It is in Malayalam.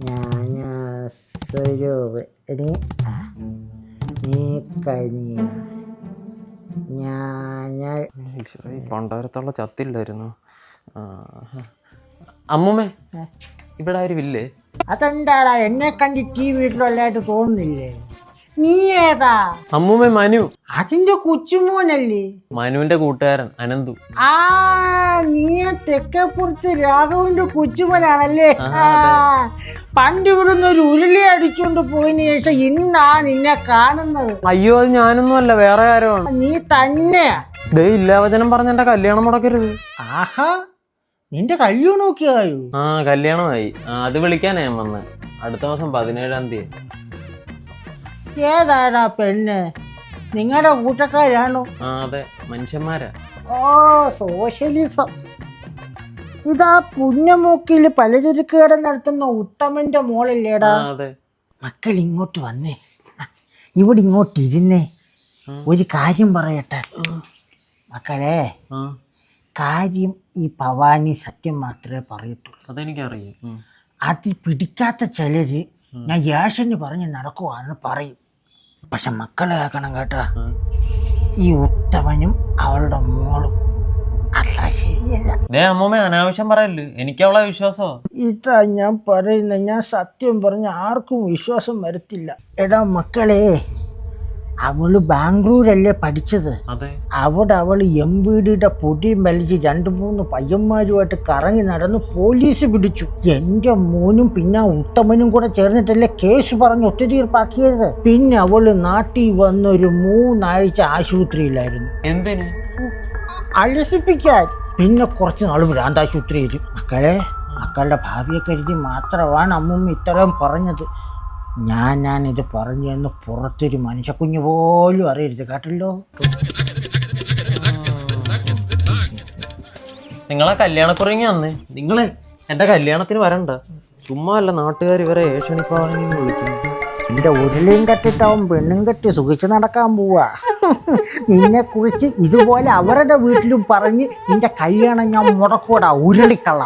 ഞാൻ സ്വരൂപ് എടി നീ കനിയ ഞാൻ പണ്ടാരത്തുള്ള ചത്തില്ലായിരുന്നു. അമ്മൂമ്മേ, ഇവിടെ ആരും ഇല്ലേ? അതെന്താടാ എന്നെ കണ്ടിട്ട് ഈ വീട്ടിലുള്ളതായിട്ട് തോന്നുന്നില്ലേ? നീ ഏതാ? അമ്മൂമ്മ മനു. അതിന്റെ കൊച്ചുമോനല്ലേ? മനുവിന്റെ കൂട്ടുകാരൻ അനന്തു. ആ നീ തെക്കേപ്പുറത്ത് രാഘവന്റെ കൊച്ചുമോനാണല്ലേ? പണ്ട് ഇവിടുന്ന് ഒരു ഉരുളി അടിച്ചുകൊണ്ട് പോയതിനു ശേഷം ഇന്നാ നിന്നെ കാണുന്നത്. അയ്യോ, അത് ഞാനൊന്നും അല്ല, വേറെ ആരോ. നീ തന്നെയാ. ദേ ഇല്ലാവചനം പറഞ്ഞ എന്റെ കല്യാണം മുടക്കരുത്. ആഹാ, നിന്റെ കല്യാണം നോക്കിയായോ? കല്യാണമായി. അത് വിളിക്കാനാ ഞാൻ വന്നത്. അടുത്ത മാസം 17-ാം തീയതി. ഏതാടാ പെണ്ണ്? നിങ്ങളുടെ കൂട്ടക്കാരാണോ? അതെ, മനുഷ്യന്മാരാ. ഓ, സോഷ്യലിസം. ഇതാ പുണ്യമൂക്കില് പലചരക്ക് കട നടത്തുന്ന ഉത്തമന്റെ മോളല്ലേടാ? അതെ. മക്കൾ ഇങ്ങോട്ട് വന്നേ, ഇവിടെ ഇങ്ങോട്ട് ഇരുന്നേ. ഒരു കാര്യം പറയട്ടെ മക്കളെ. കാര്യം ഈ ഭവാനി സത്യം മാത്രമേ പറയത്തുള്ളൂ. അതെനിക്കറിയാം. അത് പിടിക്കാത്ത ചിലര് ഞാൻ യേശന് പറഞ്ഞ് നടക്കുവാന്ന് പറയും. പക്ഷെ മക്കളെ കേൾക്കണം കേട്ടാ, ഈ ഉത്തമനും അവളുടെ മോളും അത്ര ശരിയല്ല. അമ്മൂമ്മ അനാവശ്യം പറയല്ലേ, എനിക്ക് അവളെ വിശ്വാസമോ? ഇതാ ഞാൻ പറയുന്നത്. ഞാൻ സത്യം പറഞ്ഞ ആർക്കും വിശ്വാസം വരത്തില്ല. എടാ മക്കളെ, അവള് ബാംഗ്ലൂരല്ലേ പഠിച്ചത്. അവിടെ അവള് MBDയുടെ പൊടിയും വലിച്ച് 2-3 പയ്യന്മാരുമായിട്ട് കറങ്ങി നടന്ന് പോലീസ് പിടിച്ചു. എന്റെ മോനും പിന്നെ ഉത്തമനും കൂടെ ചേർന്നിട്ടല്ലേ കേസ് പറഞ്ഞ് ഒത്തുതീർപ്പാക്കിയത്. പിന്നെ അവള് നാട്ടിൽ വന്നൊരു 3 ആഴ്ച ആശുപത്രിയിലായിരുന്നു. എന്തിന്? അലസിപ്പിക്കാൻ. പിന്നെ കുറച്ച് നാൾ ഭ്രാന്താശുപത്രിയിൽ. മക്കളുടെ ഭാവിയെ കരുതി മാത്രമാണ് അമ്മൂമ്മ ഇത്രയും പറഞ്ഞത്. ഞാനിത് പറഞ്ഞെന്ന് പുറത്തൊരു മനുഷ്യക്കുഞ്ഞു പോലും അറിയരുത്, കേട്ടല്ലോ. നിങ്ങളെ കല്യാണക്കുറങ്ങി വന്നേ. നിങ്ങളെ എന്റെ കല്യാണത്തിന് വരണ്ട. ചുമ്മാ അല്ല, നാട്ടുകാർ ഇവരെ ഏഷണിപ്പാണെന്ന് വിളിക്കുന്നു. എന്റെ ഉരുളിയും കെട്ടിട്ടാവും പെണ്ണും കെട്ടി സുഖിച്ച് നടക്കാൻ പോവാ. നിന്നെ കുറിച്ച് ഇതുപോലെ അവരുടെ വീട്ടിലും പറഞ്ഞ് നിന്റെ കല്യാണം ഞാൻ മുടക്കൂടാ, ഉരുളിക്കള്ള.